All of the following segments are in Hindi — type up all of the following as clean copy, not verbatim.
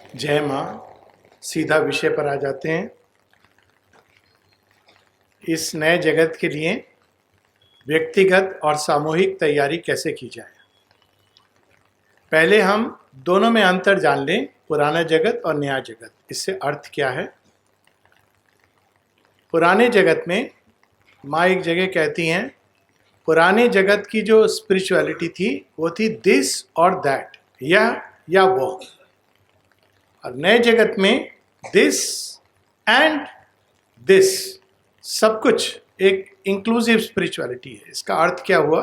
जय माँ। सीधा विषय पर आ जाते हैं। इस नए जगत के लिए व्यक्तिगत और सामूहिक तैयारी कैसे की जाए। पहले हम दोनों में अंतर जान लें, पुराना जगत और नया जगत। इससे अर्थ क्या है? पुराने जगत में माँ एक जगह कहती हैं, पुराने जगत की जो स्पिरिचुअलिटी थी वो थी दिस और दैट, यह या वो। और नए जगत में दिस एंड दिस, सब कुछ एक इंक्लूसिव स्पिरिचुअलिटी है। इसका अर्थ क्या हुआ?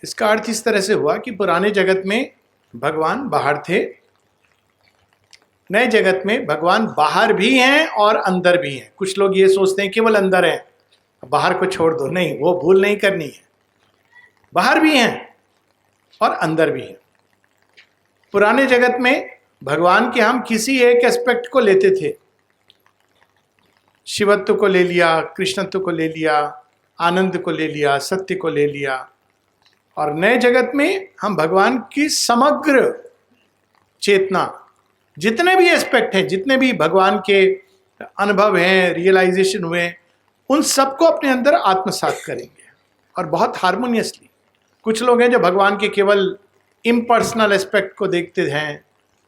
इसका अर्थ इस तरह से हुआ कि पुराने जगत में भगवान बाहर थे, नए जगत में भगवान बाहर भी हैं और अंदर भी हैं। कुछ लोग ये सोचते हैं केवल अंदर हैं, बाहर को छोड़ दो। नहीं, वो भूल नहीं करनी है। बाहर भी हैं और अंदर भी हैं। पुराने जगत में भगवान के हम किसी एक एस्पेक्ट को लेते थे, शिवत्व को ले लिया, कृष्णत्व को ले लिया, आनंद को ले लिया, सत्य को ले लिया। और नए जगत में हम भगवान की समग्र चेतना, जितने भी एस्पेक्ट हैं, जितने भी भगवान के अनुभव हैं, रियलाइजेशन हुए, उन सबको अपने अंदर आत्मसात करेंगे और बहुत हार्मोनियसली। कुछ लोग हैं जो भगवान के केवल इम्पर्सनल एस्पेक्ट को देखते हैं,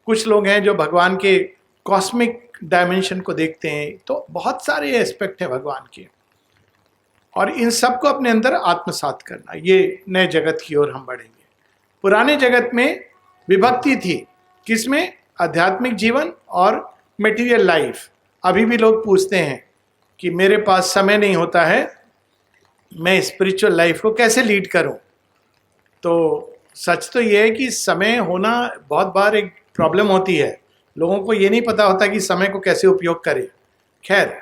कुछ लोग हैं जो भगवान के कॉस्मिक डायमेंशन को देखते हैं। तो बहुत सारे एस्पेक्ट हैं भगवान के, और इन सबको अपने अंदर आत्मसात करना, ये नए जगत की ओर हम बढ़ेंगे। पुराने जगत में विभक्ति थी, किसमें? आध्यात्मिक जीवन और मटेरियल लाइफ। अभी भी लोग पूछते हैं कि मेरे पास समय नहीं होता है, मैं स्पिरिचुअल लाइफ को कैसे लीड करूं? तो सच तो ये है कि समय होना बहुत बार एक प्रॉब्लम होती है। लोगों को ये नहीं पता होता कि समय को कैसे उपयोग करें। खैर,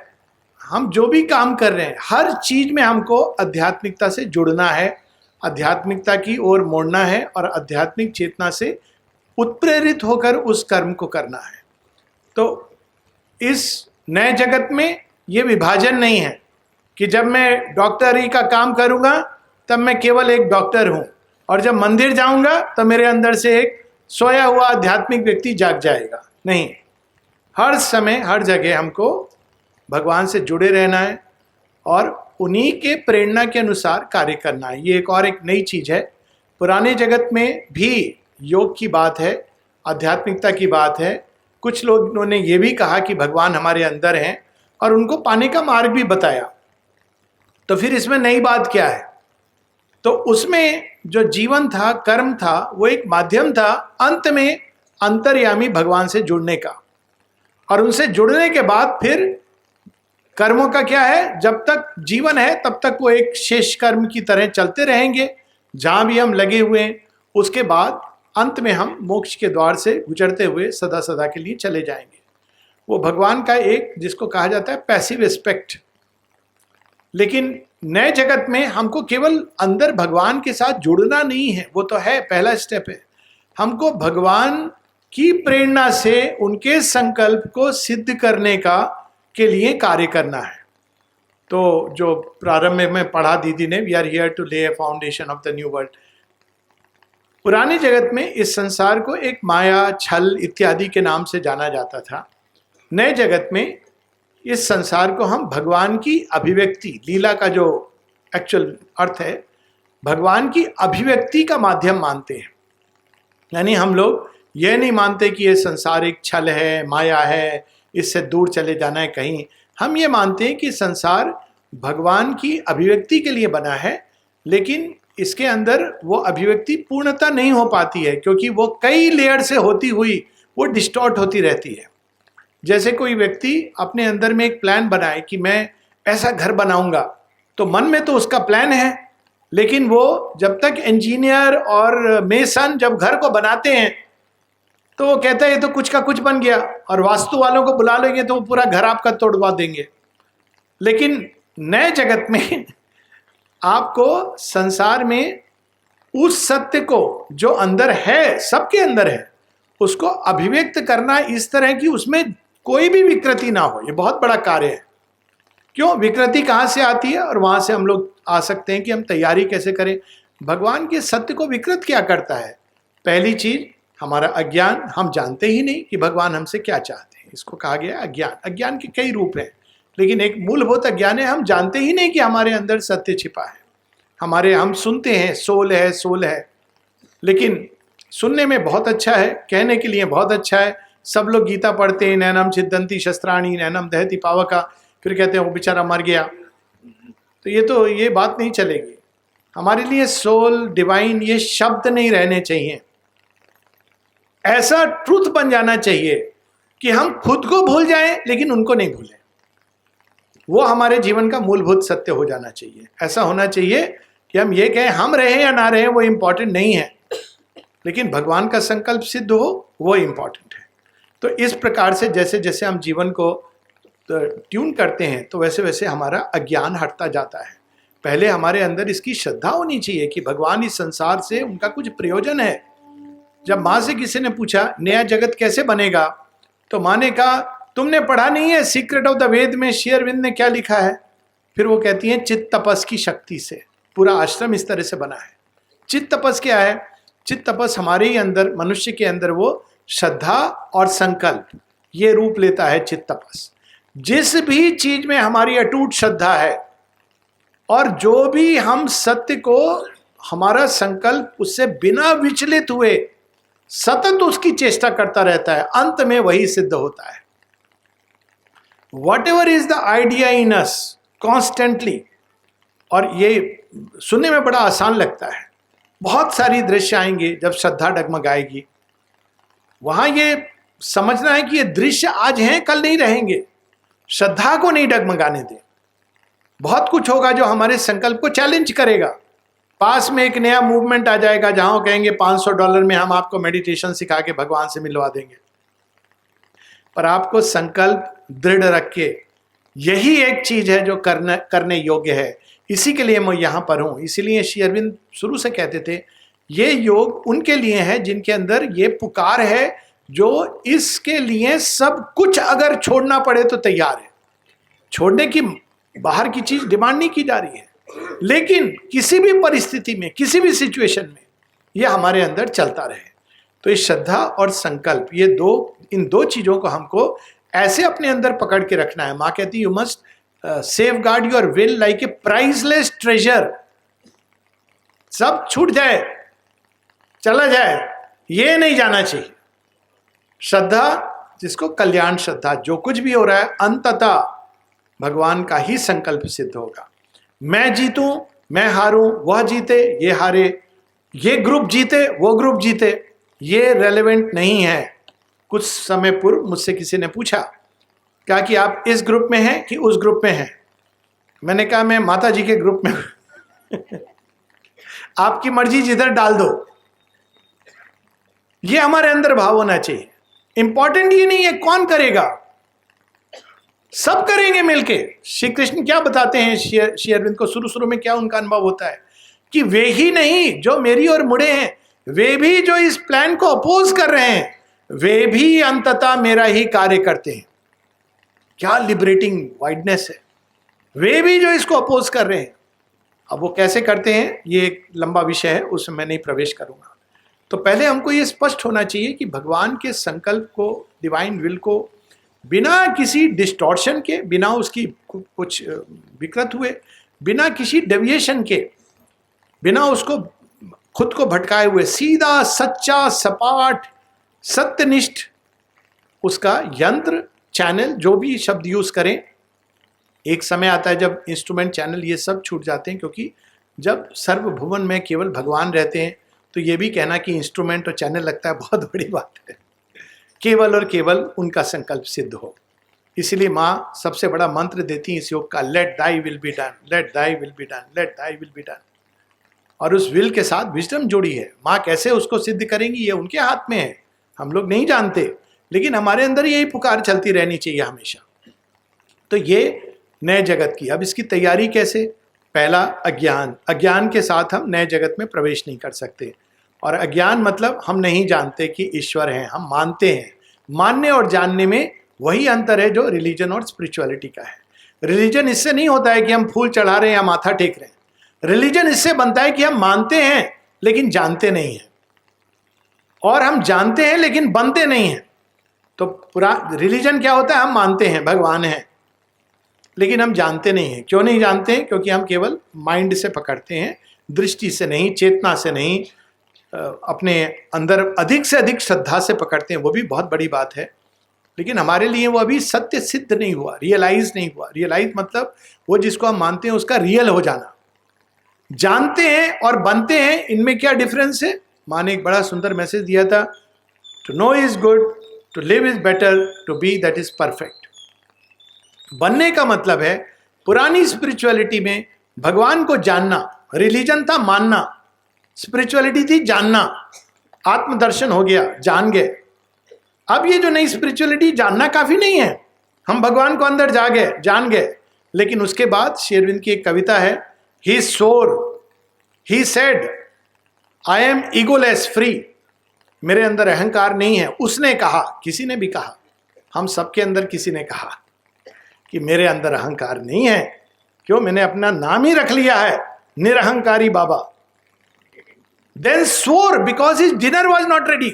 हम जो भी काम कर रहे हैं, हर चीज में हमको आध्यात्मिकता से जुड़ना है, आध्यात्मिकता की ओर मोड़ना है और आध्यात्मिक चेतना से उत्प्रेरित होकर उस कर्म को करना है। तो इस नए जगत में ये विभाजन नहीं है कि जब मैं डॉक्टरी का काम करूंगा तब मैं केवल एक डॉक्टर हूं, और जब मंदिर जाऊंगा तो मेरे अंदर से एक सोया हुआ आध्यात्मिक व्यक्ति जाग जाएगा। नहीं, हर समय हर जगह हमको भगवान से जुड़े रहना है और उन्हीं के प्रेरणा के अनुसार कार्य करना है। ये एक नई चीज है। पुराने जगत में भी योग की बात है, आध्यात्मिकता की बात है। कुछ लोगों ने ये भी कहा कि भगवान हमारे अंदर हैं और उनको पाने का मार्ग भी बताया। तो फिर इसमें नई बात क्या है? तो उसमें जो जीवन था, कर्म था, वो एक माध्यम था अंत में अंतर्यामी भगवान से जुड़ने का। और उनसे जुड़ने के बाद फिर कर्मों का क्या है? जब तक जीवन है तब तक वो एक शेष कर्म की तरह चलते रहेंगे, जहां भी हम लगे हुए हैं। उसके बाद अंत में हम मोक्ष के द्वार से गुजरते हुए सदा सदा के लिए चले जाएंगे। वो भगवान का एक, जिसको कहा जाता है पैसिव एस्पेक्ट। लेकिन नए जगत में हमको केवल अंदर भगवान के साथ जुड़ना नहीं है, वो तो है, पहला स्टेप है। हमको भगवान की प्रेरणा से उनके संकल्प को सिद्ध करने का के लिए कार्य करना है। तो जो प्रारंभ में पढ़ा दीदी ने, वी आर हियर टू ले अ foundation of the new world. पुराने जगत में इस संसार को एक माया, छल इत्यादि के नाम से जाना जाता था। नए जगत में इस संसार को हम भगवान की अभिव्यक्ति, लीला का जो एक्चुअल अर्थ है, भगवान की अभिव्यक्ति का माध्यम मानते हैं। यानी हम लोग यह नहीं मानते कि यह संसार एक छल है, माया है, इससे दूर चले जाना है कहीं। हम ये मानते हैं कि संसार भगवान की अभिव्यक्ति के लिए बना है, लेकिन इसके अंदर वो अभिव्यक्ति पूर्णता नहीं हो पाती है, क्योंकि वो कई लेयर से होती हुई वो डिस्टॉर्ट होती रहती है। जैसे कोई व्यक्ति अपने अंदर में एक प्लान बनाए कि मैं ऐसा घर बनाऊंगा, तो मन में तो उसका प्लान है, लेकिन वो जब तक इंजीनियर और मेसन जब घर को बनाते हैं तो वो कहता है ये तो कुछ का कुछ बन गया, और वास्तु वालों को बुला लेंगे तो वो पूरा घर आपका तोड़वा देंगे। लेकिन नए जगत में आपको संसार में उस सत्य को जो अंदर है, सबके अंदर है, उसको अभिव्यक्त करना इस तरह कि उसमें कोई भी विकृति ना हो। ये बहुत बड़ा कार्य है। क्यों? विकृति कहाँ से आती है, और वहां से हम लोग आ सकते हैं कि हम तैयारी कैसे करें। भगवान के सत्य को विकृत क्या करता है? पहली चीज, हमारा अज्ञान, हम जानते ही नहीं कि भगवान हमसे क्या चाहते हैं। इसको कहा गया अज्ञान। अज्ञान के कई रूप हैं, लेकिन एक मूलभूत अज्ञान है, हम जानते ही नहीं कि हमारे अंदर सत्य छिपा है। हम सुनते हैं सोल है, सोल है, लेकिन सुनने में बहुत अच्छा है, कहने के लिए बहुत अच्छा है। सब लोग गीता पढ़ते हैं, नैनम छिद्दंती शस्त्राणी नैनम दहति पावका, फिर कहते हैं वो बेचारा मर गया। तो ये बात नहीं चलेगी। हमारे लिए सोल, डिवाइन, ये शब्द नहीं रहने चाहिए। ऐसा ट्रूथ बन जाना चाहिए कि हम खुद को भूल जाएं लेकिन उनको नहीं भूलें। वो हमारे जीवन का मूलभूत सत्य हो जाना चाहिए। ऐसा होना चाहिए कि हम ये कहें हम रहे या ना रहे वो इंपॉर्टेंट नहीं है, लेकिन भगवान का संकल्प सिद्ध हो वो इंपॉर्टेंट है। तो इस प्रकार से जैसे जैसे हम जीवन को ट्यून करते हैं तो वैसे वैसे हमारा अज्ञान हटता जाता है। पहले हमारे अंदर इसकी श्रद्धा होनी चाहिए कि भगवान इस संसार से उनका कुछ प्रयोजन है। जब माँ से किसी ने पूछा नया जगत कैसे बनेगा, तो माँ ने कहा तुमने पढ़ा नहीं है सीक्रेट ऑफ द वेद में श्री अरविंद ने क्या लिखा है? फिर वो कहती है चित्त तपस की शक्ति से पूरा आश्रम इस तरह से बना है। चित्त तपस क्या है? चित्त तपस हमारे ही अंदर, मनुष्य के अंदर वो श्रद्धा और संकल्प, ये रूप लेता है चित्त तपस। जिस भी चीज में हमारी अटूट श्रद्धा है और जो भी हम सत्य को, हमारा संकल्प उससे बिना विचलित हुए सतत उसकी चेष्टा करता रहता है, अंत में वही सिद्ध होता है। What ever is the idea in us constantly. और ये सुनने में बड़ा आसान लगता है। बहुत सारी दृश्य आएंगे जब श्रद्धा डगमगाएगी। वहां ये समझना है कि ये दृश्य आज हैं कल नहीं रहेंगे। श्रद्धा को नहीं डगमगाने दे। बहुत कुछ होगा जो हमारे संकल्प को चैलेंज करेगा। पास में एक नया मूवमेंट आ जाएगा जहां वो कहेंगे $500 में हम आपको मेडिटेशन सिखा के भगवान से मिलवा देंगे। पर आपको संकल्प दृढ़ रख के, यही एक चीज है जो करने योग्य है। इसी के लिए मैं यहां पर हूं। इसीलिए श्री अरविंद शुरू से कहते थे ये योग उनके लिए है जिनके अंदर ये पुकार है, जो इसके लिए सब कुछ अगर छोड़ना पड़े तो तैयार है। छोड़ने की बाहर की चीज डिमांड नहीं की जा रही है, लेकिन किसी भी परिस्थिति में, किसी भी सिचुएशन में ये हमारे अंदर चलता रहे। तो ये श्रद्धा और संकल्प, ये इन दो चीजों को हमको ऐसे अपने अंदर पकड़ के रखना है। माँ कहती you must save guard your will like a priceless treasure. सब छूट जाए, चला जाए, ये नहीं जाना चाहिए। श्रद्धा, जिसको कल्याण श्रद्धा, जो कुछ भी हो रहा है अंततः भगवान का ही संकल्प सिद्ध होगा। मैं जीतूं, मैं हारूं, वह जीते, ये हारे, ये ग्रुप जीते, वो ग्रुप जीते, ये रेलेवेंट नहीं है। कुछ समय पूर्व मुझसे किसी ने पूछा, कहा कि आप इस ग्रुप में हैं कि उस ग्रुप में हैं? मैंने कहा मैं माता जी के ग्रुप में आपकी मर्जी जिधर डाल दो। ये हमारे अंदर भाव होना चाहिए। इंपॉर्टेंट ये नहीं है कौन करेगा, सब करेंगे मिलके। श्री कृष्ण क्या बताते हैं श्री अरविंद को, शुरू में क्या उनका अनुभव होता है कि वे ही नहीं जो मेरी ओर मुड़े हैं, वे भी जो इस प्लान को अपोज कर रहे हैं, वे भी अंततः मेरा ही कार्य करते हैं। क्या लिबरेटिंग वाइडनेस है। वे भी जो इसको अपोज कर रहे हैं, अब वो कैसे करते हैं ये एक लंबा विषय है, उसमें मैं नहीं प्रवेश करूंगा। तो पहले हमको ये स्पष्ट होना चाहिए कि भगवान के संकल्प को, डिवाइन विल को बिना किसी डिस्टॉर्शन के, बिना उसकी कुछ विकृत हुए, बिना किसी डेविएशन के, बिना उसको खुद को भटकाए हुए, सीधा सच्चा सपाट सत्यनिष्ठ उसका यंत्र, चैनल, जो भी शब्द यूज करें। एक समय आता है जब इंस्ट्रूमेंट, चैनल, ये सब छूट जाते हैं, क्योंकि जब सर्वभुवन में केवल भगवान रहते हैं तो ये भी कहना कि इंस्ट्रूमेंट और चैनल लगता है बहुत बड़ी बात है। केवल और केवल उनका संकल्प सिद्ध हो। इसलिए माँ सबसे बड़ा मंत्र देती है इस योग का, let thy will be done, let thy will be done, let thy will be done. और उस विल के साथ विजडम जुड़ी है। माँ कैसे उसको सिद्ध करेंगी ये उनके हाथ में है, हम लोग नहीं जानते, लेकिन हमारे अंदर यही पुकार चलती रहनी चाहिए हमेशा। तो ये नए जगत की, अब इसकी तैयारी कैसे? पहला अज्ञान। अज्ञान के साथ हम नए जगत में प्रवेश नहीं कर सकते। और अज्ञान मतलब हम नहीं जानते कि ईश्वर है, हम मानते हैं। मानने और जानने में वही अंतर है जो रिलीजन और स्पिरिचुअलिटी का है। रिलीजन इससे नहीं होता है कि हम फूल चढ़ा रहे हैं या माथा टेक रहे हैं। रिलीजन इससे बनता है कि हम मानते हैं लेकिन जानते नहीं हैं। और हम जानते हैं लेकिन बनते नहीं हैं। तो पूरा रिलीजन क्या होता है, हम मानते हैं भगवान है लेकिन हम जानते नहीं हैं। क्यों नहीं जानते हैं? क्योंकि हम केवल माइंड से पकड़ते हैं, दृष्टि से नहीं, चेतना से नहीं, अपने अंदर अधिक से अधिक श्रद्धा से पकड़ते हैं। वो भी बहुत बड़ी बात है, लेकिन हमारे लिए वो अभी सत्य सिद्ध नहीं हुआ, रियलाइज नहीं हुआ। रियलाइज मतलब वो जिसको हम मानते हैं उसका रियल हो जाना। जानते हैं और बनते हैं, इनमें क्या डिफरेंस है? माँ ने एक बड़ा सुंदर मैसेज दिया था, to know is good, to live is better, to be that is perfect. बनने का मतलब है पुरानी स्पिरिचुअलिटी में भगवान को जानना, रिलीजन था मानना, स्पिरिचुअलिटी थी जानना, आत्मदर्शन हो गया, जान गए। अब ये जो नई स्पिरिचुअलिटी, जानना काफी नहीं है, हम भगवान को अंदर जा गए, जान गए। लेकिन उसके बाद श्री अरविंद की एक कविता है, ही सोर, he said I am egoless free. मेरे अंदर अहंकार नहीं है। उसने कहा, किसी ने भी कहा, हम सबके अंदर किसी ने कहा कि मेरे अंदर अहंकार नहीं है। क्यों? मैंने अपना नाम ही रख लिया है, Nirahankari Baba. Then swore because his dinner was not ready.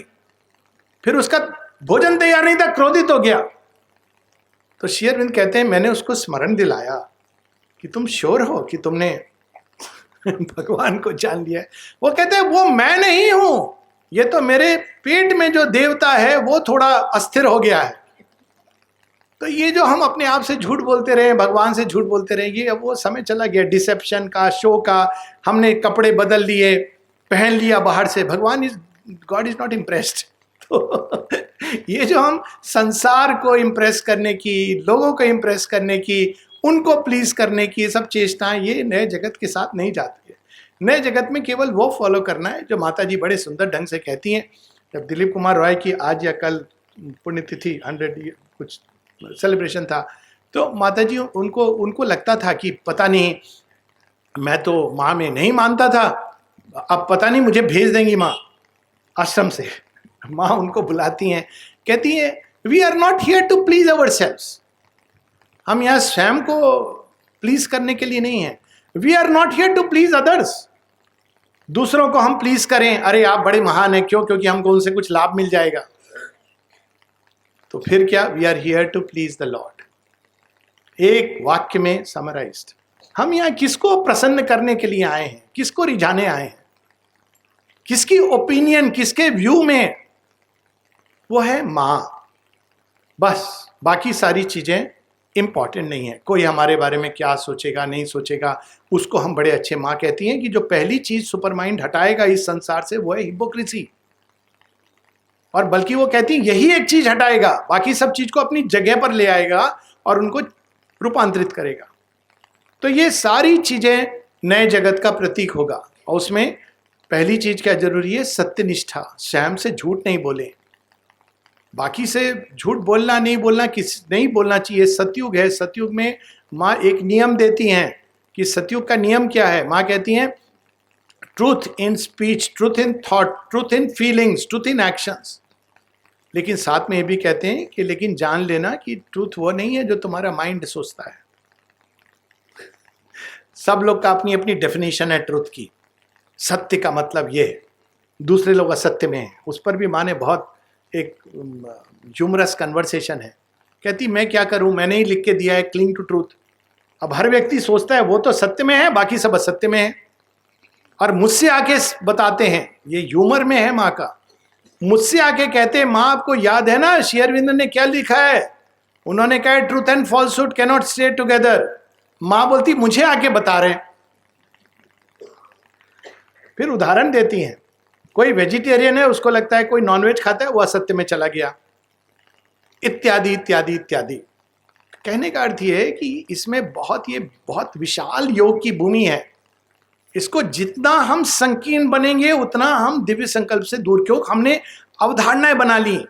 फिर उसका भोजन तैयार नहीं था, क्रोधित हो गया। तो श्री अरविंद कहते हैं, मैंने उसको स्मरण दिलाया कि तुम श्योर हो कि तुमने भगवान को जान लिया है? वो कहते हैं, वो मैं नहीं हूं, ये तो मेरे पेट में जो देवता है वो थोड़ा अस्थिर हो गया है। तो ये जो हम अपने आप से झूठ बोलते रहे, भगवान से झूठ बोलते रहे, ये अब वो समय चला गया डिसेप्शन का, शो का। हमने कपड़े बदल लिए, पहन लिया बाहर से, भगवान is, God is not impressed. तो ये जो हम संसार को इम्प्रेस करने की, लोगों को इम्प्रेस करने की, उनको प्लीज करने की सब चेष्टाएं, ये नए जगत के साथ नहीं जाती है। नए जगत में केवल वो फॉलो करना है जो माता जी बड़े सुंदर ढंग से कहती हैं। जब दिलीप कुमार रॉय की आज या कल पुण्यतिथि 100 कुछ सेलिब्रेशन था, तो माता जी उनको लगता था कि पता नहीं, मैं तो माँ में नहीं मानता था, अब पता नहीं मुझे भेज देंगी माँ आश्रम से। माँ उनको बुलाती हैं, कहती है, we are not here to please our selves. हम यहाँ स्वयं को प्लीज करने के लिए नहीं है। We are not here to please others. दूसरों को हम प्लीज करें, अरे आप बड़े महान हैं, क्यों? क्योंकि हमको उनसे कुछ लाभ मिल जाएगा। तो फिर क्या? We are here to please the Lord. एक वाक्य में समराइज्ड, हम यहाँ किसको प्रसन्न करने के लिए आए हैं, किसको रिझाने आए हैं, किसकी ओपिनियन, किसके व्यू में? वो है मां। बस बाकी सारी चीजें इंपॉर्टेंट नहीं है। कोई हमारे बारे में क्या सोचेगा नहीं सोचेगा, उसको हम बड़े अच्छे, मां कहती हैं कि जो पहली चीज सुपर माइंड हटाएगा इस संसार से वो है हिपोक्रेसी। और बल्कि वो कहती है यही एक चीज हटाएगा, बाकी सब चीज को अपनी जगह पर ले आएगा और उनको रूपांतरित करेगा। तो ये सारी चीजें नए जगत का प्रतीक होगा। और उसमें पहली चीज क्या जरूरी है? सत्यनिष्ठा। स्वयं से झूठ नहीं बोले, बाकी से झूठ बोलना नहीं बोलना नहीं बोलना चाहिए। सतयुग है, सतयुग में माँ एक नियम देती हैं कि सतयुग का नियम क्या है। माँ कहती हैं, truth in speech, truth in thought, truth in feelings, truth in actions. लेकिन साथ में ये भी कहते हैं कि लेकिन जान लेना कि ट्रूथ वो नहीं है जो तुम्हारा माइंड सोचता है। सब लोग का अपनी अपनी डेफिनेशन है ट्रूथ की। सत्य का मतलब ये है, दूसरे लोग असत्य में है। उस पर भी माँ ने बहुत एक ह्यूमरस कन्वर्सेशन है। कहती मैं क्या करूं, मैंने ही लिख के दिया है क्लिंग टू ट्रूथ। अब हर व्यक्ति सोचता है वो तो सत्य में है, बाकी सब असत्य में है, और मुझसे आके बताते हैं। ये ह्यूमर में है माँ का। मुझसे आके कहते हैं, माँ आपको याद है ना श्री अरविंद ने क्या लिखा है? उन्होंने कहा truth and falsehood can not stay together. माँ बोलती मुझे आके बता रहे हैं। फिर उदाहरण देती हैं, कोई वेजिटेरियन है, उसको लगता है कोई नॉनवेज खाता है, वो असत्य में चला गया, इत्यादि इत्यादि इत्यादि। कहने का अर्थ ये है कि इसमें बहुत विशाल योग की भूमि है। इसको जितना हम संकीर्ण बनेंगे उतना हम दिव्य संकल्प से दूर, क्यों? हमने अवधारणाएं बना ली।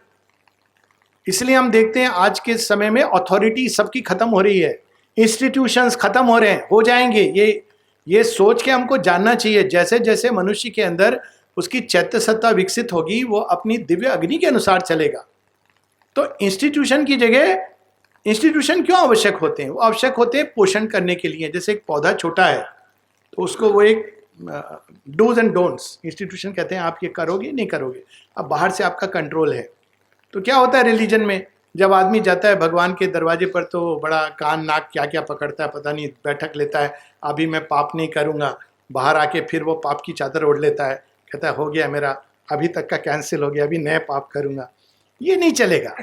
इसलिए हम देखते हैं आज के समय में अथॉरिटी सबकी खत्म हो रही है, इंस्टीट्यूशंस खत्म हो रहे हैं, हो जाएंगे। ये सोच के हमको जानना चाहिए, जैसे जैसे मनुष्य के अंदर उसकी चैत्य सत्ता विकसित होगी वो अपनी दिव्य अग्नि के अनुसार चलेगा। तो इंस्टीट्यूशन की जगह, इंस्टीट्यूशन क्यों आवश्यक होते हैं? वो आवश्यक होते हैं पोषण करने के लिए। जैसे एक पौधा छोटा है तो उसको वो एक डूज एंड डोंट्स। इंस्टीट्यूशन कहते हैं आप ये करोगे नहीं करोगे, अब बाहर से आपका कंट्रोल है। तो क्या होता है रिलीजन में, जब आदमी जाता है भगवान के दरवाजे पर तो बड़ा कान नाक क्या क्या पकड़ता है, पता नहीं बैठक लेता है, अभी मैं पाप नहीं करूँगा। बाहर आके फिर वो पाप की चादर ओढ़ लेता है, कहता है हो गया मेरा अभी तक का कैंसिल हो गया, अभी नए पाप करूँगा। ये नहीं चलेगा।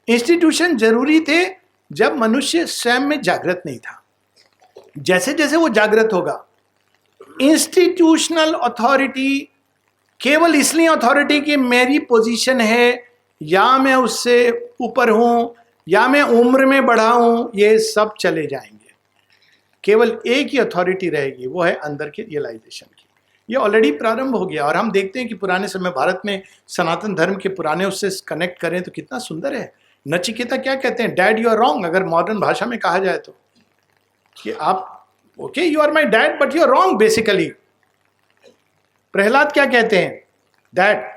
इंस्टीट्यूशन जरूरी थे जब मनुष्य स्वयं में जागृत नहीं था। जैसे जैसे वो जागृत होगा, इंस्टीट्यूशनल अथॉरिटी केवल इसलिए अथॉरिटी कि मेरी पोजीशन है, या मैं उससे ऊपर हूं, या मैं उम्र में बढ़ा हूं, ये सब चले जाएंगे। केवल एक ही अथॉरिटी रहेगी, वो है अंदर के रियलाइजेशन की। ये ऑलरेडी प्रारंभ हो गया। और हम देखते हैं कि पुराने समय भारत में सनातन धर्म के पुराने उससे कनेक्ट करें तो कितना सुंदर है। नचिकेता क्या कहते हैं, डैड यू आर रॉन्ग, अगर मॉडर्न भाषा में कहा जाए तो, कि आप okay you are my dad but you are wrong basically. Prahlad क्या कहते हैं, डैड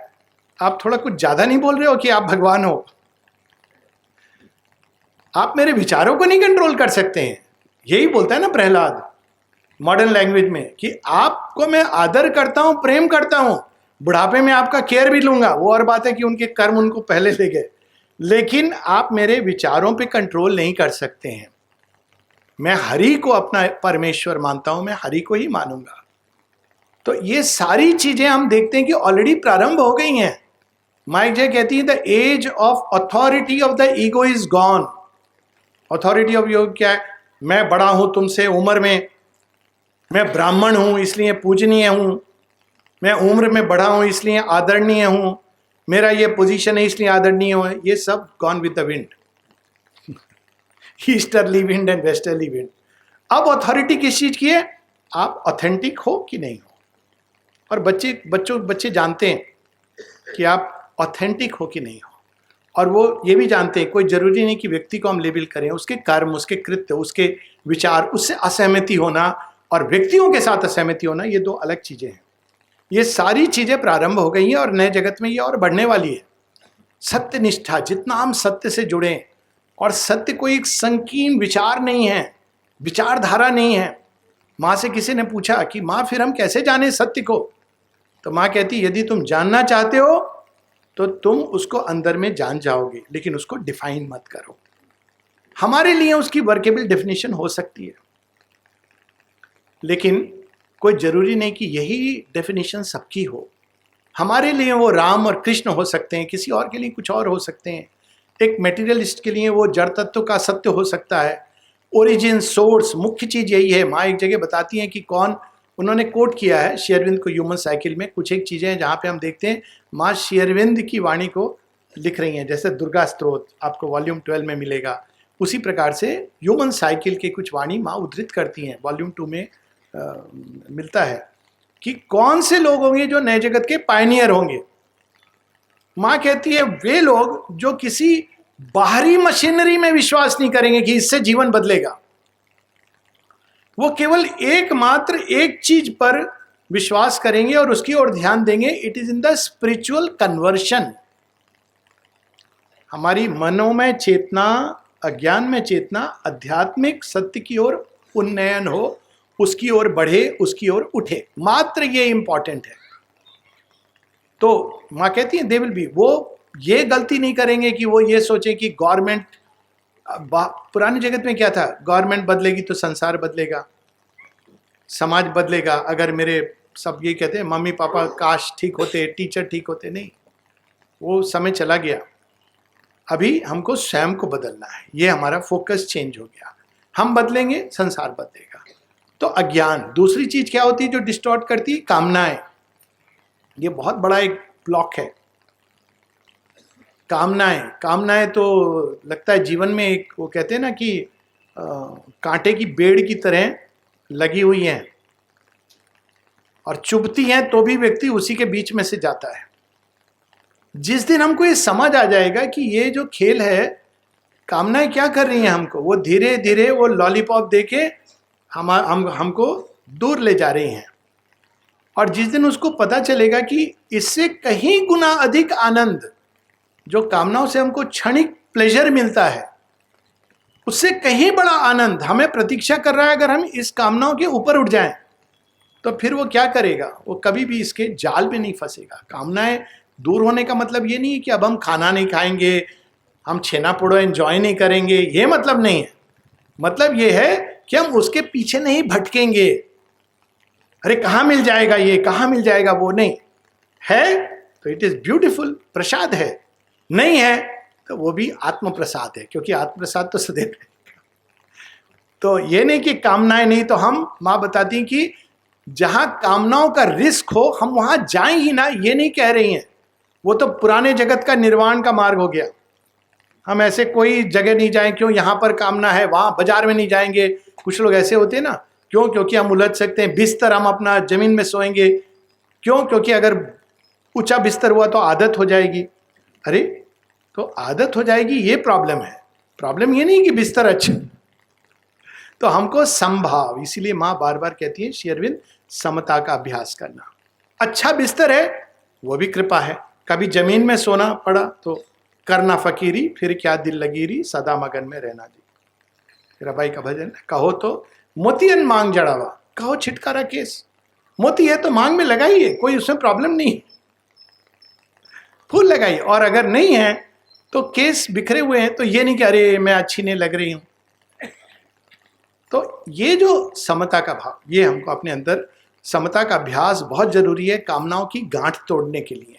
आप थोड़ा कुछ ज्यादा नहीं बोल रहे हो कि आप भगवान हो, आप मेरे विचारों को नहीं कंट्रोल कर सकते हैं। यही बोलता है ना प्रहलाद मॉडर्न लैंग्वेज में, कि आपको मैं आदर करता हूं, प्रेम करता हूं, बुढ़ापे में आपका केयर भी लूंगा। वो और बात है कि उनके कर्म उनको पहले ले गए, लेकिन आप मेरे विचारों पे कंट्रोल नहीं कर सकते हैं। मैं हरि को अपना परमेश्वर मानता हूं, मैं हरि को ही मानूंगा। तो ये सारी चीजें हम देखते हैं कि ऑलरेडी प्रारंभ हो गई हैं। माइक जे कहती है the age of authority of the ego is gone. Authority of ego क्या है, मैं बड़ा हूं तुमसे उम्र में, मैं ब्राह्मण हूं इसलिए पूजनीय हूं, मैं उम्र में बढ़ा हूं इसलिए आदरणीय हूं, मेरा ये पोजीशन है इसलिए आदरणीय हूं। ये सब gone with the wind, easterly wind and westerly wind. अब अथॉरिटी किस चीज की है, आप ऑथेंटिक हो कि नहीं हो। और बच्चे जानते हैं कि आप ऑथेंटिक हो कि नहीं हो। और वो ये भी जानते हैं, कोई जरूरी नहीं कि व्यक्ति को हम लेबल करें, उसके कर्म, उसके कृत्य, उसके विचार, उससे असहमति होना और व्यक्तियों के साथ असहमति होना, ये दो अलग चीजें हैं। ये सारी चीजें प्रारंभ हो गई हैं और नए जगत में ये और बढ़ने वाली है। सत्य निष्ठा, जितना हम सत्य से जुड़े, और सत्य कोई एक संकीर्ण विचार नहीं है, विचारधारा नहीं है। माँ से किसी ने पूछा कि माँ फिर हम कैसे जाने सत्य को, तो माँ कहती यदि तुम जानना चाहते हो तो तुम उसको अंदर में जान जाओगे, लेकिन उसको डिफाइन मत करो। हमारे लिए उसकी वर्केबल डेफिनेशन हो सकती है, लेकिन कोई जरूरी नहीं कि यही डेफिनेशन सबकी हो। हमारे लिए वो राम और कृष्ण हो सकते हैं, किसी और के लिए कुछ और हो सकते हैं। एक मेटीरियलिस्ट के लिए वो जड़ तत्व का सत्य हो सकता है। ओरिजिन, सोर्स, मुख्य चीज यही है। माँ एक जगह बताती हैं कि कौन, उन्होंने कोट किया है श्री अरविंद को ह्यूमन साइकिल में। कुछ एक चीजें हैं जहाँ पे हम देखते हैं माँ श्री अरविंद की वाणी को लिख रही हैं, जैसे दुर्गा स्त्रोत आपको वॉल्यूम 12 में मिलेगा। उसी प्रकार से ह्यूमन साइकिल की कुछ वाणी माँ उद्धृत करती हैं, वॉल्यूम 2 में मिलता है कि कौन से लोग होंगे जो नए जगत के पायनियर होंगे। माँ कहती है वे लोग जो किसी बाहरी मशीनरी में विश्वास नहीं करेंगे कि इससे जीवन बदलेगा, वो केवल एकमात्र एक चीज पर विश्वास करेंगे और उसकी ओर ध्यान देंगे। It is in the spiritual conversion. हमारी मनोमय चेतना, अज्ञान में चेतना आध्यात्मिक सत्य की ओर उन्नयन हो, उसकी ओर बढ़े, उसकी ओर उठे, मात्र ये इंपॉर्टेंट है। तो माँ कहती है दे विल बी, वो ये गलती नहीं करेंगे कि वो ये सोचे कि गवर्नमेंट, पुराने जगत में क्या था, गवर्नमेंट बदलेगी तो संसार बदलेगा, समाज बदलेगा। अगर मेरे सब ये कहते हैं मम्मी पापा काश ठीक होते, टीचर ठीक होते, नहीं, वो समय चला गया। अभी हमको स्वयं को बदलना है, ये हमारा फोकस चेंज हो गया। हम बदलेंगे, संसार बदलेगा। तो अज्ञान, दूसरी चीज क्या होती है जो डिस्टॉर्ट करती है, कामनाएं। ये बहुत बड़ा एक ब्लॉक है। कामनाएं तो लगता है जीवन में एक, वो कहते हैं ना कि कांटे की बेड़ की तरह लगी हुई हैं और चुभती हैं, तो भी व्यक्ति उसी के बीच में से जाता है। जिस दिन हमको ये समझ आ जाएगा कि ये जो खेल है, कामनाएं क्या कर रही हैं हमको, वो धीरे धीरे वो लॉलीपॉप देके हमको दूर ले जा रही हैं। और जिस दिन उसको पता चलेगा कि इससे कहीं गुना अधिक आनंद जो कामनाओं से हमको क्षणिक प्लेजर मिलता है, उससे कहीं बड़ा आनंद हमें प्रतीक्षा कर रहा है अगर हम इस कामनाओं के ऊपर उठ जाएं। तो फिर वो क्या करेगा, वो कभी भी इसके जाल में नहीं फंसेगा। कामनाएं दूर होने का मतलब ये नहीं है कि अब हम खाना नहीं खाएंगे, हम छेना पोड़ो एंजॉय नहीं करेंगे, ये मतलब नहीं है। मतलब ये है कि हम उसके पीछे नहीं भटकेंगे, अरे कहाँ मिल जाएगा ये, कहाँ मिल जाएगा वो, नहीं है तो इट इज ब्यूटीफुल, प्रसाद है, नहीं है तो वो भी आत्म प्रसाद है, क्योंकि आत्म प्रसाद तो सदैव है। तो ये नहीं कि कामनाएं नहीं, तो हम, माँ बताती हैं कि जहां कामनाओं का रिस्क हो हम वहां जाएं ही ना, ये नहीं कह रही हैं, वो तो पुराने जगत का निर्वाण का मार्ग हो गया। हम ऐसे कोई जगह नहीं जाएं, क्यों, यहां पर कामना है, वहां बाजार में नहीं जाएंगे। कुछ लोग ऐसे होते हैं ना, क्यों, क्योंकि हम उलझ सकते हैं। बिस्तर हम अपना जमीन में सोएंगे, क्यों, क्योंकि अगर ऊंचा बिस्तर हुआ तो आदत हो जाएगी। अरे तो आदत हो जाएगी, ये प्रॉब्लम है। प्रॉब्लम ये नहीं कि बिस्तर अच्छा। तो हमको संभाव, इसीलिए माँ बार बार कहती है श्री अरविंद, समता का अभ्यास करना। अच्छा बिस्तर है वो भी कृपा है, कभी जमीन में सोना पड़ा तो करना फकीरी, फिर क्या दिल लगीरी, सदा मगन में रहना जी। रबाई का भजन, कहो तो मोतियन मांग जड़ावा, कहो छिटकारा केस। मोती है तो मांग में लगाइए, कोई उसमें प्रॉब्लम नहीं, फूल लगाइए। और अगर नहीं है तो केस बिखरे हुए हैं तो ये नहीं कि अरे मैं अच्छी नहीं लग रही हूं। तो ये जो समता का भाव, ये हमको अपने अंदर, समता का अभ्यास बहुत जरूरी है कामनाओं की गांठ तोड़ने के लिए।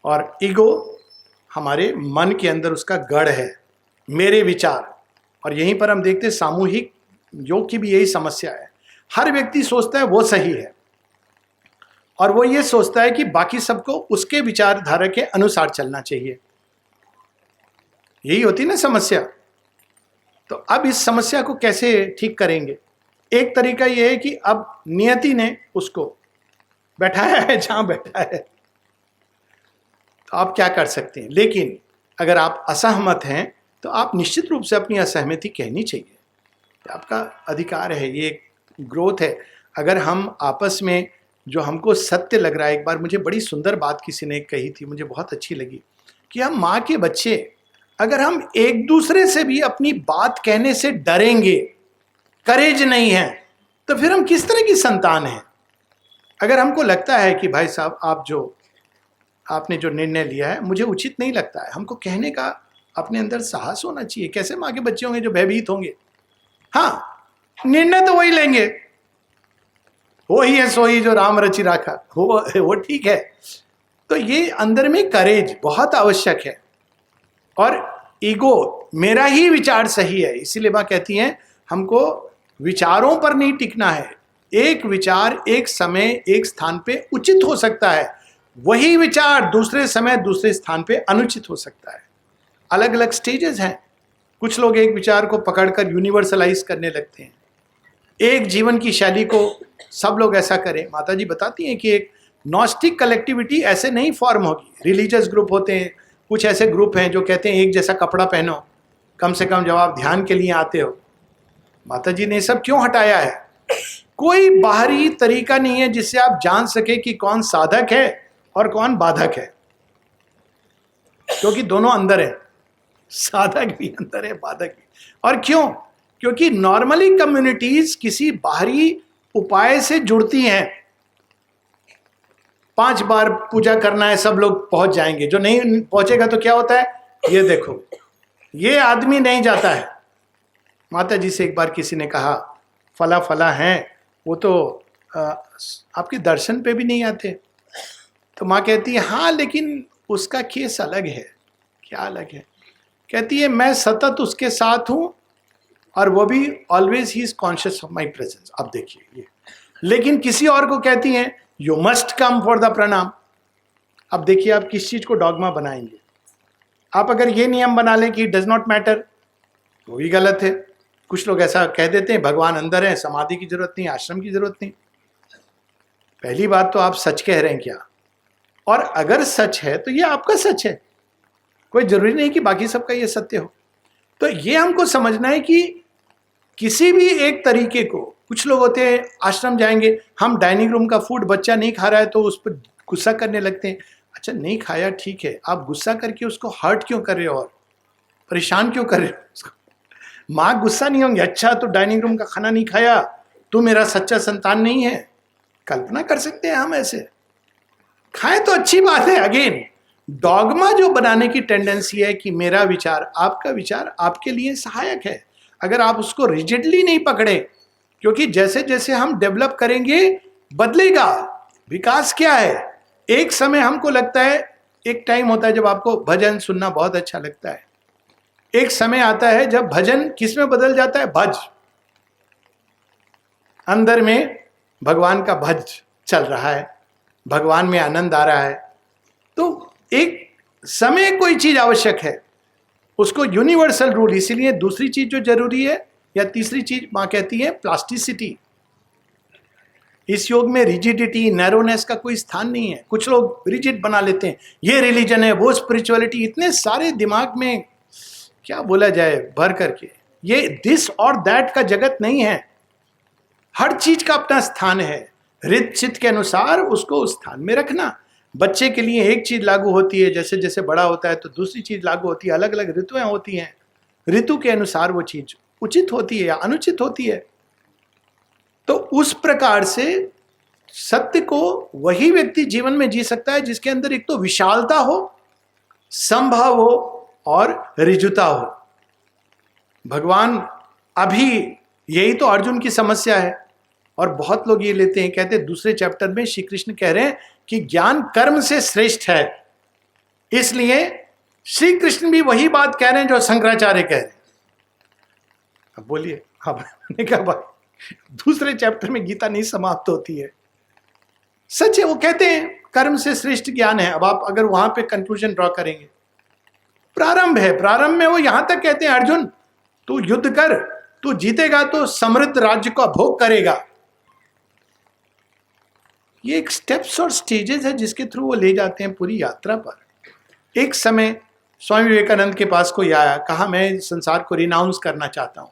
और ईगो हमारे मन के अंदर उसका गढ़ है, मेरे विचार। और यहीं पर हम देखते हैं सामूहिक योग की भी यही समस्या है। हर व्यक्ति सोचता है वो सही है, और वो ये सोचता है कि बाकी सबको उसके विचारधारा के अनुसार चलना चाहिए। यही होती ना समस्या। तो अब इस समस्या को कैसे ठीक करेंगे? एक तरीका यह है कि अब नियति ने उसको बैठाया है जहां बैठा है, तो आप क्या कर सकते हैं। लेकिन अगर आप असहमत हैं तो आप निश्चित रूप से अपनी असहमति कहनी चाहिए, आपका अधिकार है, ये ग्रोथ है। अगर हम आपस में जो हमको सत्य लग रहा है, एक बार मुझे बड़ी सुंदर बात किसी ने कही थी, मुझे बहुत अच्छी लगी, कि हम माँ के बच्चे, अगर हम एक दूसरे से भी अपनी बात कहने से डरेंगे, करेज नहीं है, तो फिर हम किस तरह की संतान हैं। अगर हमको लगता है कि भाई साहब आपने जो निर्णय लिया है मुझे उचित नहीं लगता है, हमको कहने का अपने अंदर साहस होना चाहिए। कैसे माँ के बच्चे होंगे जो भयभीत होंगे? हाँ, निर्णय तो वही लेंगे, वो ही है सोई जो राम रचि राखा, वो ठीक है। तो ये अंदर में करेज बहुत आवश्यक है। और ईगो, मेरा ही विचार सही है, इसीलिए माँ कहती हैं हमको विचारों पर नहीं टिकना है। एक विचार एक समय एक स्थान पे उचित हो सकता है, वही विचार दूसरे समय दूसरे स्थान पे अनुचित हो सकता है। अलग अलग स्टेजेस हैं। कुछ लोग एक विचार को पकड़कर यूनिवर्सलाइज करने लगते हैं, एक जीवन की शैली को सब लोग ऐसा करें। माता जी बताती हैं कि एक नॉस्टिक कलेक्टिविटी ऐसे नहीं फॉर्म होगी। रिलीजियस ग्रुप होते हैं, कुछ ऐसे ग्रुप हैं जो कहते हैं एक जैसा कपड़ा पहनो, कम से कम जब आप ध्यान के लिए आते हो। माता जी ने सब क्यों हटाया है? कोई बाहरी तरीका नहीं है जिससे आप जान सके कि कौन साधक है और कौन बाधक है, क्योंकि दोनों अंदर है, साधक भी अंदर है, बाधक भी। और क्यों? क्योंकि नॉर्मली कम्युनिटीज किसी बाहरी उपाय से जुड़ती हैं। 5 बार पूजा करना है, सब लोग पहुंच जाएंगे। जो नहीं पहुंचेगा तो क्या होता है, ये देखो ये आदमी नहीं जाता है। माता जी से एक बार किसी ने कहा फला फला हैं, वो तो आपके दर्शन पे भी नहीं आते। तो माँ कहती है हाँ, लेकिन उसका केस अलग है। क्या अलग है? कहती है मैं सतत उसके साथ हूं और वो भी always he is conscious of my presence. अब देखिए ये, लेकिन किसी और को कहती हैं you must come for the प्रणाम। अब देखिए आप किस चीज को डॉगमा बनाएंगे। आप अगर ये नियम बना लें कि डज नॉट मैटर, वो भी गलत है। कुछ लोग ऐसा कह देते हैं भगवान अंदर है, समाधि की जरूरत नहीं, आश्रम की जरूरत नहीं। पहली बात तो आप सच कह रहे हैं क्या? और अगर सच है तो ये आपका सच है, कोई जरूरी नहीं कि बाकी सबका ये सत्य हो। तो ये हमको समझना है कि किसी भी एक तरीके को, कुछ लोग होते हैं आश्रम जाएंगे, हम डाइनिंग रूम का फूड बच्चा नहीं खा रहा है तो उस पर गुस्सा करने लगते हैं। अच्छा नहीं खाया ठीक है, आप गुस्सा करके उसको हर्ट क्यों कर रहे हो और परेशान क्यों कर रहे हो उसको? माँ गुस्सा नहीं होंगे, अच्छा तो डाइनिंग रूम का खाना नहीं खाया तू मेरा सच्चा संतान नहीं है। कल्पना कर सकते हैं हम ऐसे। खाएं तो अच्छी बात है। अगेन डॉगमा जो बनाने की टेंडेंसी है कि मेरा विचार आपका विचार आपके लिए सहायक है, अगर आप उसको रिजिडली नहीं पकड़े, क्योंकि जैसे जैसे हम डेवलप करेंगे बदलेगा। विकास क्या है, एक समय हमको लगता है, एक टाइम होता है जब आपको भजन सुनना बहुत अच्छा लगता है, एक समय आता है जब भजन किस में बदल जाता है, भज, अंदर में भगवान का भज चल रहा है, भगवान में आनंद आ रहा है। तो एक समय कोई चीज आवश्यक है, उसको यूनिवर्सल रूल। इसीलिए दूसरी चीज जो जरूरी है, या तीसरी चीज मां कहती है प्लास्टिसिटी। इस योग में रिजिडिटी, नैरोनेस का कोई स्थान नहीं है। कुछ लोग रिजिड बना लेते हैं, ये रिलीजन है, वो स्पिरिचुअलिटी, इतने सारे दिमाग में क्या बोला जाए भर करके। ये दिस और दैट का जगत नहीं है। हर चीज का अपना स्थान है, रित चित के अनुसार उसको उस स्थान में रखना। बच्चे के लिए एक चीज लागू होती है, जैसे जैसे बड़ा होता है तो दूसरी चीज लागू होती है। अलग अलग ऋतुएं होती हैं, ऋतु के अनुसार वो चीज उचित होती है या अनुचित होती है। तो उस प्रकार से सत्य को वही व्यक्ति जीवन में जी सकता है जिसके अंदर एक तो विशालता हो, संभाव हो और ऋजुता हो। भगवान, अभी यही तो अर्जुन की समस्या है। और बहुत लोग ये लेते हैं, कहते हैं दूसरे चैप्टर में श्री कृष्ण कह रहे हैं कि ज्ञान कर्म से श्रेष्ठ है, इसलिए श्री कृष्ण भी वही बात कह रहे हैं जो शंकराचार्य कह रहे हैं। अब बोलिए, हाँ मैंने कहा भाई दूसरे चैप्टर में गीता नहीं समाप्त होती है। सच है, वो कहते हैं कर्म से श्रेष्ठ ज्ञान है। अब आप अगर वहां पे कंक्लूजन ड्रॉ करेंगे, प्रारंभ है, प्रारंभ में वो यहां तक कहते हैं अर्जुन तू युद्ध कर, तू जीतेगा तो समृद्ध राज्य का भोग करेगा। ये एक स्टेप्स और स्टेजेस है जिसके थ्रू वो ले जाते हैं पूरी यात्रा पर। एक समय स्वामी विवेकानंद के पास कोई आया, कहा मैं संसार को रिनाउंस करना चाहता हूं,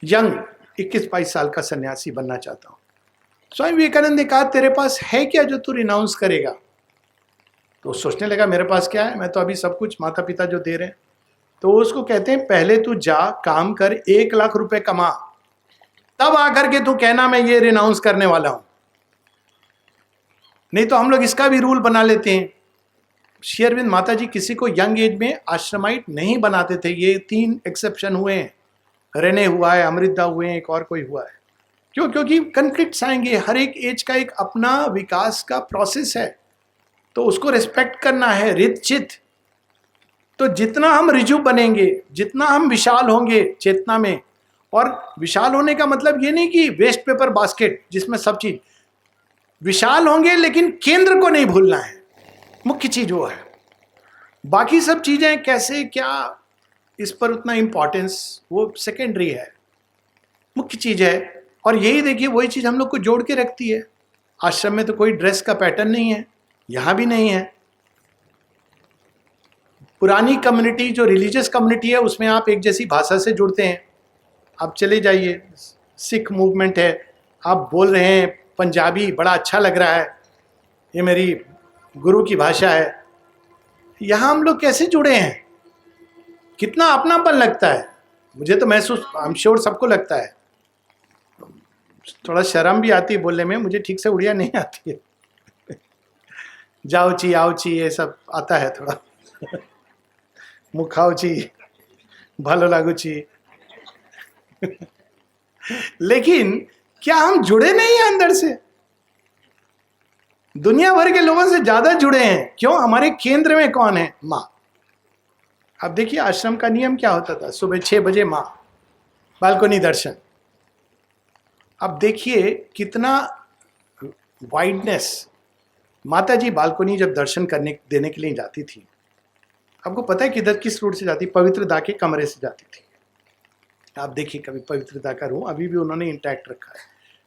यंग 21-22 साल का सन्यासी बनना चाहता हूं। स्वामी विवेकानंद ने कहा तेरे पास है क्या जो तू रिनाउंस करेगा? तो सोचने लगा मेरे पास क्या है, मैं तो अभी सब कुछ माता पिता जो दे रहे हैं। तो उसको कहते हैं पहले तू जा काम कर, 1 लाख रुपए कमा, तब आकर के तू कहना मैं ये रिनाउंस करने वाला हूं। नहीं तो हम लोग इसका भी रूल बना लेते हैं। श्री अरविंद माता जी किसी को यंग एज में आश्रमाइट नहीं बनाते थे। ये 3 एक्सेप्शन हुए हैं, रेने हुआ है, अमृता हुए हैं, एक और कोई हुआ है। क्यों? क्योंकि कन्फ्लिक्ट्स आएंगे। हर एक एज का एक अपना विकास का प्रोसेस है, तो उसको रिस्पेक्ट करना है, रित चित। तो जितना हम रिजु बनेंगे, जितना हम विशाल होंगे चेतना में, और विशाल होने का मतलब ये नहीं कि वेस्ट पेपर बास्केट जिसमें सब चीज, विशाल होंगे लेकिन केंद्र को नहीं भूलना है। मुख्य चीज वो है, बाकी सब चीजें कैसे क्या, इस पर उतना इंपॉर्टेंस वो सेकेंडरी है, मुख्य चीज है। और यही देखिए वही चीज हम लोग को जोड़ के रखती है। आश्रम में तो कोई ड्रेस का पैटर्न नहीं है, यहां भी नहीं है। पुरानी कम्युनिटी जो रिलीजियस कम्युनिटी है उसमें आप एक जैसी भाषा से जुड़ते हैं। आप चले जाइए, सिख मूवमेंट है, आप बोल रहे हैं पंजाबी, बड़ा अच्छा लग रहा है, ये मेरी गुरु की भाषा है। यहाँ हम लोग कैसे जुड़े हैं, कितना अपनापन लगता है। मुझे तो महसूस, आई एम श्योर सबको लगता है। थोड़ा शर्म भी आती है बोलने में, मुझे ठीक से उड़िया नहीं आती है। जाओची आओची ये सब आता है थोड़ा। मुखाओची, भालो लागूची। लेकिन क्या हम जुड़े नहीं हैं अंदर से? दुनिया भर के लोगों से ज्यादा जुड़े हैं। क्यों? हमारे केंद्र में कौन है? माँ। अब देखिए आश्रम का नियम क्या होता था, सुबह 6 बजे माँ, बालकोनी दर्शन। अब देखिए कितना वाइडनेस। माता जी बालकोनी जब दर्शन करने देने के लिए जाती थी, आपको पता है किधर किस रूट से जाती? पवित्रदा के कमरे से जाती थी। आप देखिए कभी पवित्रता का रूम अभी भी उन्होंने इंटैक्ट रखा है।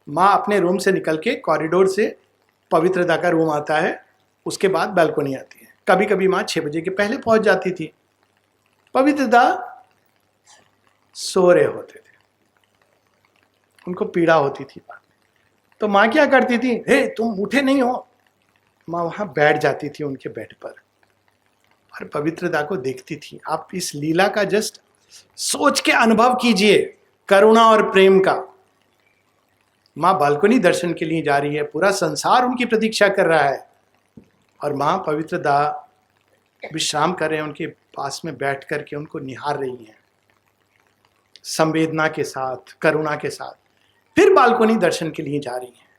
माँ अपने रूम से निकल के कॉरिडोर से पवित्रता का रूम आता है, उसके बाद बालकोनी आती है। कभी कभी माँ 6 बजे के पहले पहुंच जाती थी। पवित्रता सो रहे होते थे, उनको पीड़ा होती थी। तो माँ क्या करती थी, हे तुम उठे नहीं हो। माँ वहां बैठ जाती थी उनके बेड पर और पवित्रता को देखती थी। आप इस लीला का जस्ट सोच के अनुभव कीजिए, करुणा और प्रेम का। माँ बालकनी दर्शन के लिए जा रही है, पूरा संसार उनकी प्रतीक्षा कर रहा है, और माँ पवित्र दा विश्राम कर रहे हैं, उनके पास में बैठ करके उनको निहार रही हैं संवेदना के साथ, करुणा के साथ। फिर बालकनी दर्शन के लिए जा रही हैं।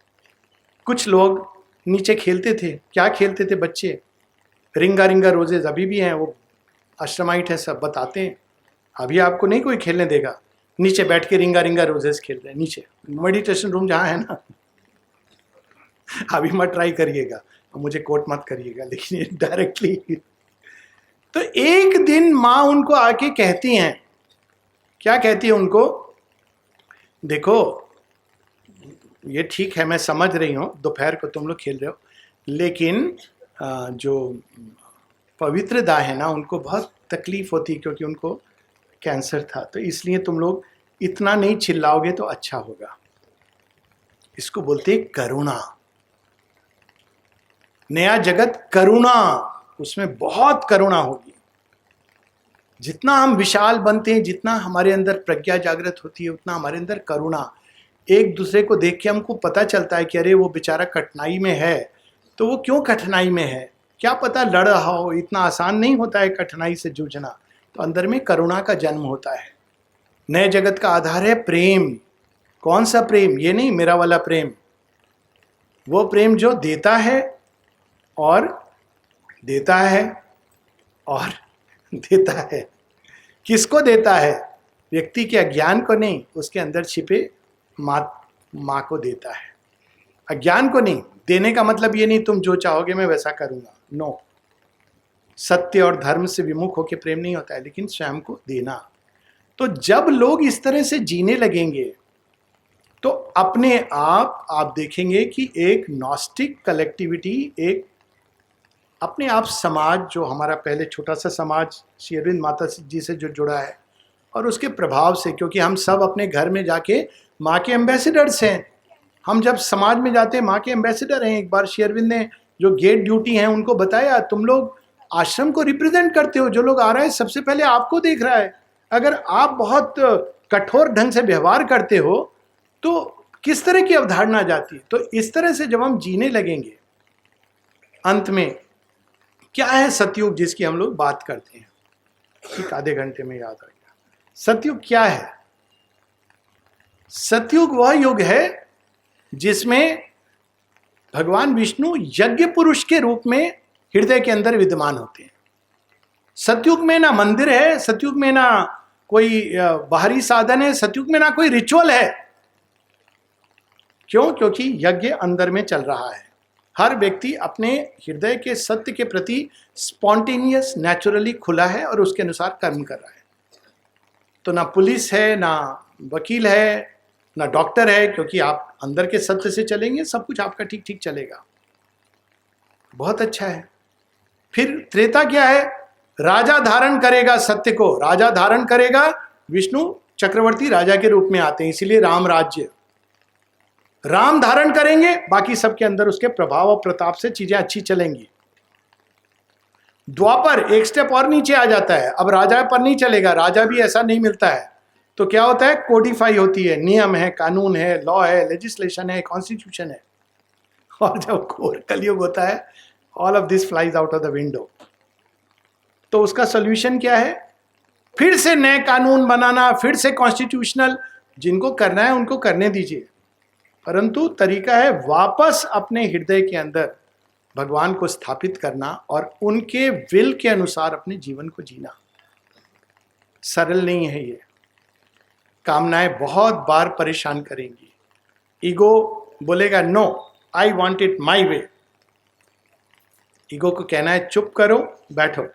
कुछ लोग नीचे खेलते थे, क्या खेलते थे बच्चे, रिंगा रिंगा रोजेज अभी भी हैं, वो आश्रमाइट है, सब बताते हैं। अभी आपको नहीं कोई खेलने देगा, नीचे बैठ के रिंगा रिंगा रोजेस खेल रहे हैं नीचे, मेडिटेशन रूम जहाँ है ना। अभी मत ट्राई करिएगा, मुझे कोट मत करिएगा, लेकिन डायरेक्टली। तो एक दिन माँ उनको आके कहती हैं, क्या कहती है उनको, देखो ये ठीक है, मैं समझ रही हूँ दोपहर को तुम लोग खेल रहे हो, लेकिन जो पवित्र दा है ना, उनको बहुत तकलीफ होती, क्योंकि उनको कैंसर था, तो इसलिए तुम लोग इतना नहीं चिल्लाओगे तो अच्छा होगा। इसको बोलते हैं करुणा। नया जगत करुणा, उसमें बहुत करुणा होगी। जितना हम विशाल बनते हैं, जितना हमारे अंदर प्रज्ञा जागृत होती है, उतना हमारे अंदर करुणा। एक दूसरे को देख के हमको पता चलता है कि अरे वो बेचारा कठिनाई में है, तो वो क्यों कठिनाई में है, क्या पता लड़ रहा हो, इतना आसान नहीं होता है कठिनाई से जूझना। तो अंदर में करुणा का जन्म होता है। नए जगत का आधार है प्रेम। कौन सा प्रेम, ये नहीं मेरा वाला प्रेम, वो प्रेम जो देता है और देता है और देता है। किसको देता है, व्यक्ति के अज्ञान को नहीं, उसके अंदर छिपे माँ को देता है। अज्ञान को नहीं। देने का मतलब ये नहीं तुम जो चाहोगे मैं वैसा करूंगा, नो। सत्य और धर्म से विमुख होकर प्रेम नहीं होता है, लेकिन स्वयं को देना। तो जब लोग इस तरह से जीने लगेंगे तो अपने आप देखेंगे कि एक नॉस्टिक कलेक्टिविटी, एक अपने आप समाज, जो हमारा पहले छोटा सा समाज श्री अरविंद माता जी से जो जुड़ा है, और उसके प्रभाव से, क्योंकि हम सब अपने घर में जाके माँ के एम्बेसडर्स हैं। हम जब समाज में जाते हैं माँ के एम्बेसडर हैं। एक बार श्री अरविंद ने जो गेट ड्यूटी हैं उनको बताया, तुम लोग आश्रम को रिप्रेजेंट करते हो, जो लोग आ रहा है सबसे पहले आपको देख रहा है। अगर आप बहुत कठोर ढंग से व्यवहार करते हो तो किस तरह की अवधारणा जाती है। तो इस तरह से जब हम जीने लगेंगे, अंत में क्या है सतयुग जिसकी हम लोग बात करते हैं, ठीक आधे घंटे में याद आ गया। सतयुग क्या है? सतयुग वह युग है जिसमें भगवान विष्णु यज्ञ पुरुष के रूप में हृदय के अंदर विद्यमान होते हैं। सतयुग में ना मंदिर है, सतयुग में ना कोई बाहरी साधन है, सतयुग में ना कोई रिचुअल है। क्यों? क्योंकि यज्ञ अंदर में चल रहा है। हर व्यक्ति अपने हृदय के सत्य के प्रति स्पॉन्टेनियस, नेचुरली खुला है और उसके अनुसार कर्म कर रहा है। तो ना पुलिस है, ना वकील है, ना डॉक्टर है, क्योंकि आप अंदर के सत्य से चलेंगे, सब कुछ आपका ठीक ठीक चलेगा। बहुत अच्छा है। फिर त्रेता क्या है? राजा धारण करेगा सत्य को, राजा धारण करेगा। विष्णु चक्रवर्ती राजा के रूप में आते हैं, इसीलिए राम राज्य। राम धारण करेंगे, बाकी सबके अंदर उसके प्रभाव और प्रताप से चीजें अच्छी चलेंगी। द्वापर एक स्टेप और नीचे आ जाता है, अब राजा पर नहीं चलेगा, राजा भी ऐसा नहीं मिलता है। तो क्या होता है? कोडिफाई होती है, नियम है, कानून है, लॉ है, लेजिस्लेशन है, कॉन्स्टिट्यूशन है। और जब घोर कलयुग होता है, all of this flies out of the window. तो उसका सोल्यूशन क्या है? फिर से नए कानून बनाना, फिर से कॉन्स्टिट्यूशनल। जिनको करना है उनको करने दीजिए, परंतु तरीका है वापस अपने हृदय के अंदर भगवान को स्थापित करना और उनके विल के अनुसार अपने जीवन को जीना। सरल नहीं है ये। कामनाएं बहुत बार परेशान करेंगी। ईगो बोलेगा no, I want it my way. Ego को कहना है चुप करो, बैठो।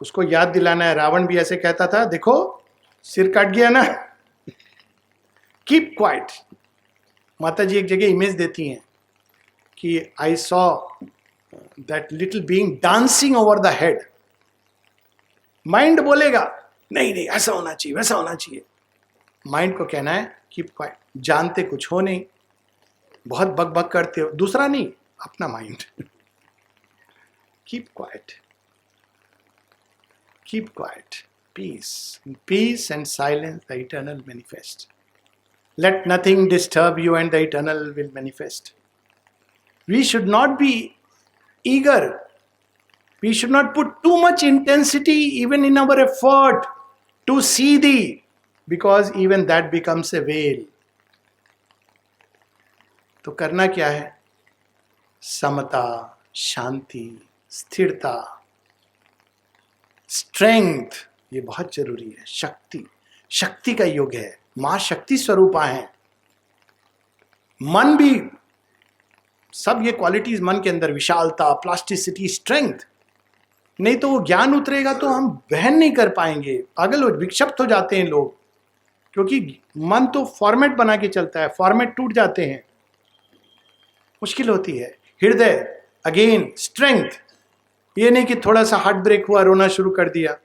उसको याद दिलाना है, रावण भी ऐसे कहता था, देखो सिर कट गया ना, कीप क्वाइट। माता जी एक जगह इमेज देती हैं कि I saw that little being dancing over the head. Mind बोलेगा नहीं नहीं ऐसा होना चाहिए, वैसा होना चाहिए। माइंड को कहना है कीप क्वाइट, जानते कुछ हो नहीं, बहुत बक बक करते हो, दूसरा नहीं, अपना mind. Keep quiet, keep quiet, peace, peace and silence the eternal manifest. Let nothing disturb you and the eternal will manifest. We should not be eager. We should not put too much intensity even in our effort to see thee, because even that becomes a veil. तो करना क्या है? समता, शांति, स्थिरता, स्ट्रेंथ, ये बहुत जरूरी है. शक्ति, शक्ति का युग है. मां शक्ति स्वरूपा है. मन भी, सब ये क्वालिटीज मन के अंदर, विशालता, प्लास्टिसिटी, स्ट्रेंथ. नहीं तो वो ज्ञान उतरेगा तो हम वहन नहीं कर पाएंगे. पागल विक्षिप्त हो जाते हैं लोग, क्योंकि मन तो फॉर्मेट बना के चलता है. फॉर्मेट टूट जाते हैं, मुश्किल होती है. हृदय, अगेन स्ट्रेंथ. ये नहीं कि थोड़ा सा हार्ट ब्रेक हुआ, रोना शुरू कर दिया.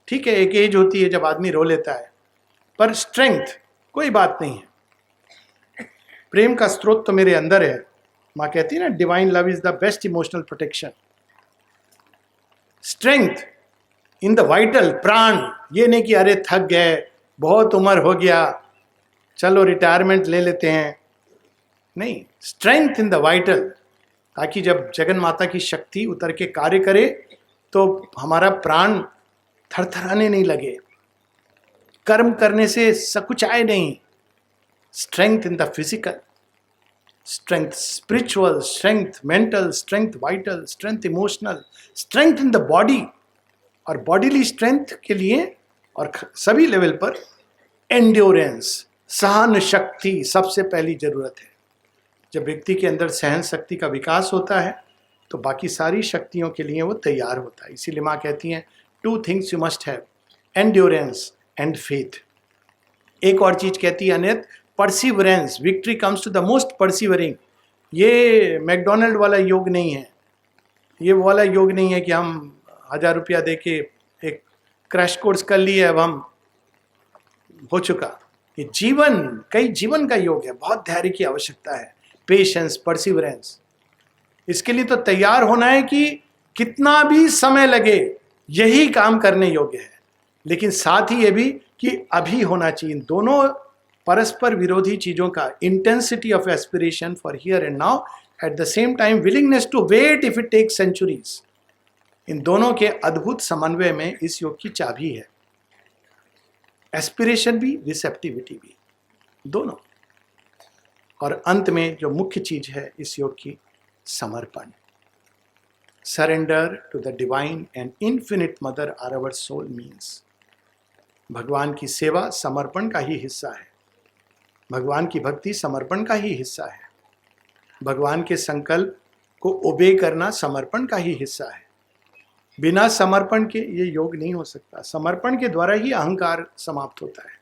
ठीक है, एक एज होती है जब आदमी रो लेता है, पर स्ट्रेंथ कोई बात नहीं है. प्रेम का स्रोत तो मेरे अंदर है. माँ कहती है ना, divine love is the best emotional protection. Strength in the vital, प्राण. ये नहीं कि अरे थक गए, बहुत उम्र हो गया, चलो रिटायरमेंट ले लेते हैं. नहीं, स्ट्रेंथ इन द वाइटल, ताकि जब जगन माता की शक्ति उतर के कार्य करे तो हमारा प्राण थरथराने नहीं लगे, कर्म करने से सकुचाए नहीं. Strength in the physical, strength spiritual, strength mental, strength vital, strength emotional, strength in the body. और बॉडीली स्ट्रेंथ के लिए और सभी लेवल पर एंड्योरेंस, सहन शक्ति सबसे पहली जरूरत है. जब व्यक्ति के अंदर सहन शक्ति का विकास होता है तो बाकी सारी शक्तियों के लिए वो तैयार होता है. इसीलिए माँ कहती हैं, 2 things you must have, endurance and faith. एक और चीज कहती है अनित, perseverance. Victory comes to the most persevering. ये मैकडोनल्ड वाला योग नहीं है. ये वाला योग नहीं है कि हम 1000 रुपया दे के एक क्रैश कोर्स कर लिए, अब हम हो चुका. ये जीवन, कई जीवन का योग है. बहुत धैर्य की आवश्यकता है, पेशेंस, परसिवरेंस. इसके लिए तो तैयार होना है कि कितना भी समय लगे, यही काम करने योग्य है. लेकिन साथ ही ये भी कि अभी होना चाहिए. दोनों परस्पर विरोधी चीजों का, intensity of aspiration for here and now, at the same time willingness to wait if it takes centuries. इन दोनों के अद्भुत समन्वय में इस योग की चाबी है. एस्पिरेशन भी, रिसेप्टिविटी भी, दोनों. और अंत में जो मुख्य चीज है इस योग की, समर्पण. Surrender to the divine and infinite mother are our soul means. भगवान की सेवा समर्पण का ही हिस्सा है. भगवान की भक्ति समर्पण का ही हिस्सा है. भगवान के संकल्प को ओबे करना समर्पण का ही हिस्सा है. बिना समर्पण के ये योग नहीं हो सकता. समर्पण के द्वारा ही अहंकार समाप्त होता है.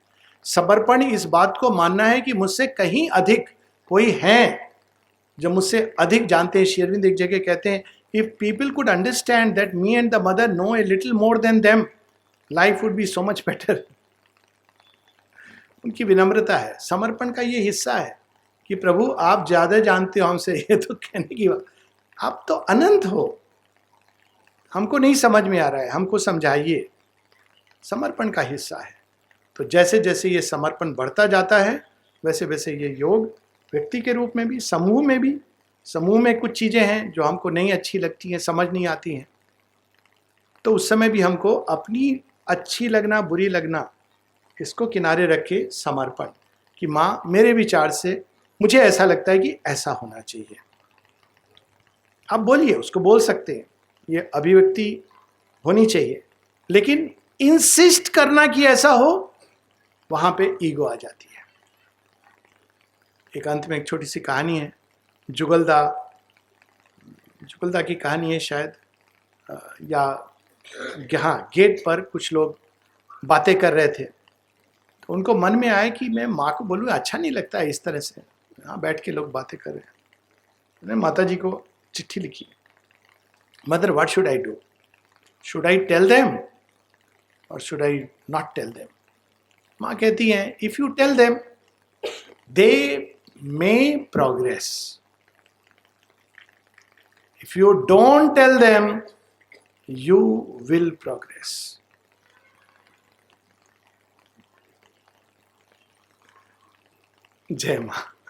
समर्पण इस बात को मानना है कि मुझसे कहीं अधिक कोई है जो मुझसे अधिक जानते हैं. श्री अरविंद एक जगह कहते हैं, if people could understand that me and the mother know a little more than them, life would be so much better. उनकी विनम्रता है. समर्पण का ये हिस्सा है कि प्रभु आप ज्यादा जानते हो हमसे. ये तो कहने की बात, आप तो अनंत हो, हमको नहीं समझ में आ रहा है, हमको समझाइए. समर्पण का हिस्सा है. तो जैसे जैसे ये समर्पण बढ़ता जाता है, वैसे वैसे ये योग व्यक्ति के रूप में भी, समूह में भी. समूह में कुछ चीजें हैं जो हमको नहीं अच्छी लगती हैं, समझ नहीं आती हैं, तो उस समय भी हमको अपनी अच्छी लगना, बुरी लगना, इसको किनारे रख के समर्पण कि माँ मेरे विचार से मुझे ऐसा लगता है कि ऐसा होना चाहिए. आप बोलिए, उसको बोल सकते हैं, ये अभिव्यक्ति होनी चाहिए. लेकिन इंसिस्ट करना कि ऐसा हो, वहां पे ईगो आ जाती है. एक अंत में एक छोटी सी कहानी है, जुगलदा की कहानी है शायद, या हाँ, गेट पर कुछ लोग बातें कर रहे थे. तो उनको मन में आया कि मैं माँ को बोलूँ, अच्छा नहीं लगता है इस तरह से यहाँ बैठ के लोग बातें कर रहे हैं. उन्होंने माता जी को चिट्ठी लिखी, mother what should I do, should I tell them और should I not tell them. माँ कहती हैं, if you tell them they may progress. If you don't tell them, you will progress. जय माँ।